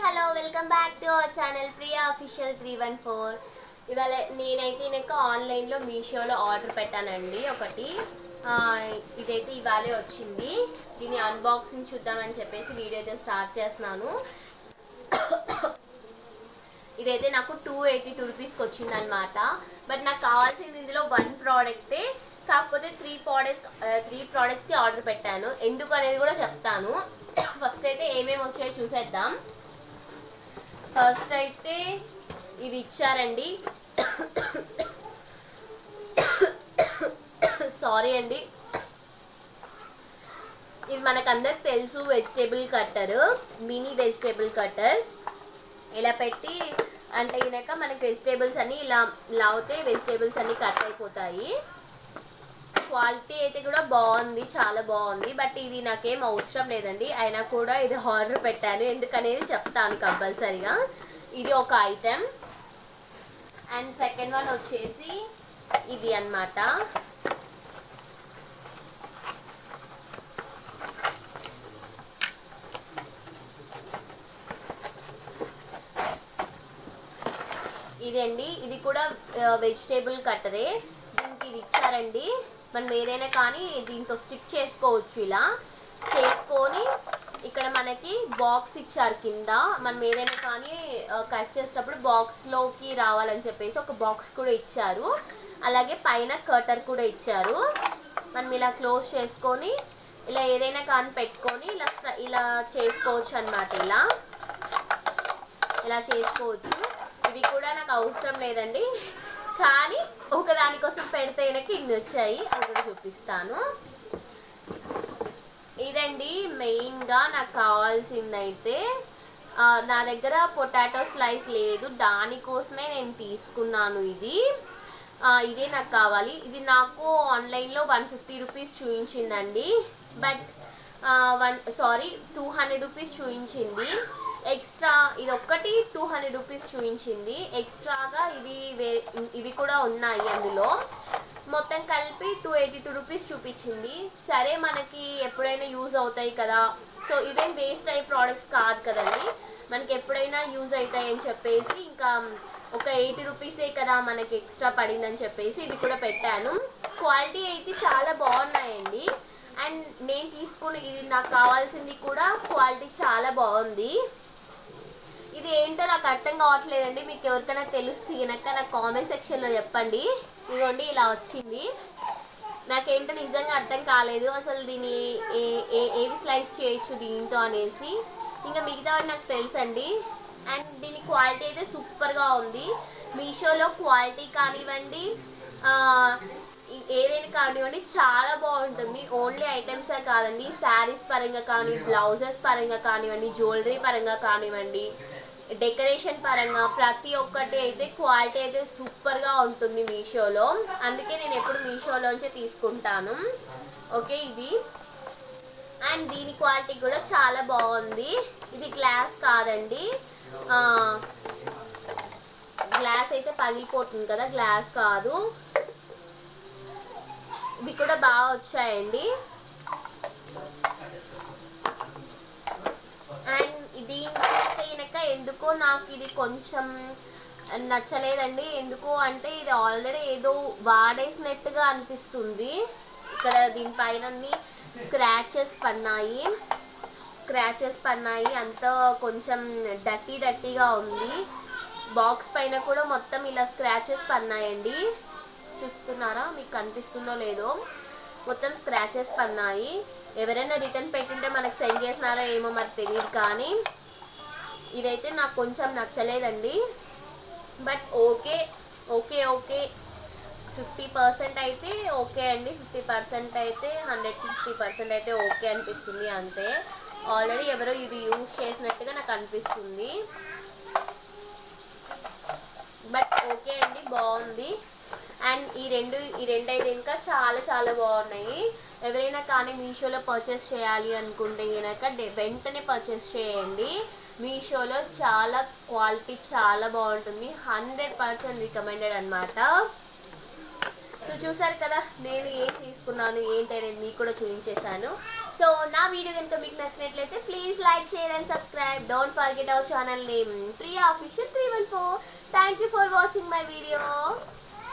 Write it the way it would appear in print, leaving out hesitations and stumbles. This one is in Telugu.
Hello welcome back to our channel Priya official 314. ఇవాళ నేనైతే ఆన్లైన్లో మీషోలో ఆర్డర్ పెట్టానండి ఒకటి. ఇదైతే ఇవాళే వచ్చింది. దీన్ని అన్బాక్సింగ్ చూద్దామని చెప్పేసి వీడియో అయితే స్టార్ట్ చేస్తున్నాను. ఇదైతే నాకు 282 రూపీస్కి వచ్చిందనమాట. బట్ నాకు కావాల్సింది ఇందులో 1 ప్రోడక్టే, కాకపోతే 3 ప్రోడక్ట్స్కి ఆర్డర్ పెట్టాను. ఎందుకు అనేది కూడా చెప్తాను. ఫస్ట్ అయితే ఏమేమి వచ్చాయో చూసేద్దాం. ఫస్ట్ అయితే ఇది ఇచ్చారండి. సారీ అండి, ఇది మనకందరికి తెలుసు, vegetable cutter, mini vegetable cutter. ఇలా పెట్టి అంటే ఇనక మనకి వెజిటేబుల్స్ అన్ని ఇలా లాగితే వెజిటేబుల్స్ అన్ని కట్ అయిపోతాయి. క్వాలిటీ అయితే కూడా బాగుంది, చాలా బాగుంది. బట్ ఇది నాకేం అవసరం లేదండి, అయినా కూడా ఇది ఆర్డర్ పెట్టాను. ఎందుకనేది చెప్తాను కంపల్సరీగా. ఇది ఒక ఐటెం. అండ్ సెకండ్ వన్ వచ్చేసి ఇది అన్నమాట. ఇదండి, ఇది కూడా వెజిటేబుల్ కట్టరే. దీనికి ఇది ఇచ్చారండి. మనం ఏదైనా కానీ దీంతో స్టిక్ చేసుకోవచ్చు. ఇలా చేసుకొని ఇక్కడ మనకి బాక్స్ ఇచ్చారు కింద. మనం ఏదైనా కానీ కట్ చేసేటప్పుడు బాక్స్లోకి రావాలని చెప్పేసి ఒక బాక్స్ కూడా ఇచ్చారు. అలాగే పైన కర్టర్ కూడా ఇచ్చారు. మనం ఇలా క్లోజ్ చేసుకొని ఇలా ఏదైనా కానీ పెట్టుకొని ఇలా చేసుకోవచ్చు అన్నమాట. ఇలా చేసుకోవచ్చు. ఇవి కూడా నాకు అవసరం లేదండి, కానీ ఒకదానికోసం పెడితే ఇన్ని వచ్చాయి, అది కూడా చూపిస్తాను. ఇదండి మెయిన్గా నాకు కావాల్సిందైతే. నా దగ్గర పొటాటో స్లైస్ లేదు, దానికోసమే నేను తీసుకున్నాను. ఇదే నాకు కావాలి. ఇది నాకు ఆన్లైన్లో 150 రూపీస్ చూపించిందండి. బట్ 200 రూపీస్ చూపించింది. ఎక్స్ట్రా ఇది ఒక్కటి 200 రూపీస్ చూపించింది. ఎక్స్ట్రాగా ఇవి కూడా ఉన్నాయి అందులో. మొత్తం కలిపి 282 రూపీస్ చూపించింది. సరే, మనకి ఎప్పుడైనా యూజ్ అవుతాయి కదా, సో ఇవేం వేస్ట్ అయ్యే ప్రోడక్ట్స్ కాదు కదండి, మనకి ఎప్పుడైనా యూజ్ అవుతాయి అని చెప్పేసి ఇంకా ఒక 80 రూపీసే కదా మనకి ఎక్స్ట్రా పడిందని చెప్పేసి ఇవి కూడా పెట్టాను. క్వాలిటీ అయితే చాలా బాగున్నాయండి. అండ్ నేను తీసుకుని ఇది నాకు కావాల్సింది కూడా క్వాలిటీ చాలా బాగుంది. ఇది ఏంటో నాకు అర్థం కావట్లేదండి. మీకు ఎవరికైనా తెలుస్తే కనుక నాకు కామెంట్ సెక్షన్లో చెప్పండి. ఇదిగోండి ఇలా వచ్చింది. నాకేంటో నిజంగా అర్థం కాలేదు అసలు దీన్ని ఏవి స్లైస్ చేయొచ్చు దీంతో అనేసి. ఇంకా మిగతా నాకు తెలుసండి. అండ్ దీని క్వాలిటీ అయితే సూపర్గా ఉంది. మీషోలో క్వాలిటీ కానివ్వండి, ఏదైనా కానివ్వండి చాలా బాగుంటుంది. ఓన్లీ ఐటమ్సే కాదండి, శారీస్ పరంగా కానీ, బ్లౌజెస్ పరంగా కానివ్వండి, జ్యువెలరీ పరంగా కానివ్వండి, డెకరేషన్ పరంగా ప్రతి ఒక్కటి అయితే క్వాలిటీ అయితే సూపర్గా ఉంటుంది మీషోలో. అందుకే నేను ఎప్పుడు మీషోలోంచే తీసుకుంటాను. ఓకే, ఇది. అండ్ దీని క్వాలిటీ కూడా చాలా బాగుంది. ఇది గ్లాస్ కాదండి, గ్లాస్ అయితే పగిలిపోతుంది కదా, గ్లాస్ కాదు. ఇవి కూడా బాగా వచ్చాయండి. అండ్ దీనికి ఎందుకో నాకు ఇది కొంచెం నచ్చలేదండి. ఎందుకు అంటే ఇది ఆల్రెడీ ఏదో వాడేసినట్టుగా అనిపిస్తుంది. ఇక్కడ దీనిపైన స్క్రాచెస్ పన్నాయి, అంతా కొంచెం డర్టీగా ఉంది. బాక్స్ పైన కూడా మొత్తం ఇలా స్క్రాచెస్ పన్నాయండి. చూస్తున్నారా, మీకు కనిపిస్తుందో లేదో, మొత్తం స్క్రాచెస్ పన్నాయి. ఎవరైనా రిటర్న్ పెట్టుంటే మనకు సెండ్ చేసినారో ఏమో మరి తెలియదు, కానీ ఇదైతే నాకు కొంచెం నచ్చలేదండి. బట్ ఓకే 50% అయితే ఓకే అండి. 50% అయితే 150% అయితే ఓకే అనిపిస్తుంది అంతే. ఆల్రెడీ ఎవరో ఇది యూజ్ చేసినట్టుగా నాకు అనిపిస్తుంది. బట్ ఓకే అండి, బాగుంది. అండ్ ఈ రెండు అయితే ఇంకా చాలా చాలా బాగున్నాయి. ఎవరైనా కానీ మీషోలో పర్చేస్ చేయాలి అనుకుంటే కనుక వెంటనే పర్చేస్ చేయండి. మీషోలో చాలా క్వాలిటీ చాలా బాగుంటుంది. 100% రికమెండెడ్ అనమాట. సో చూసారు కదా నేను ఏం తీసుకున్నాను ఏంటి అనేది మీకు కూడా చూపించేశాను. సో నా వీడియో కనుక మీకు నచ్చినట్లయితే please like share and subscribe. Don't forget our channel name Priya official 314. Thank you for watching my video.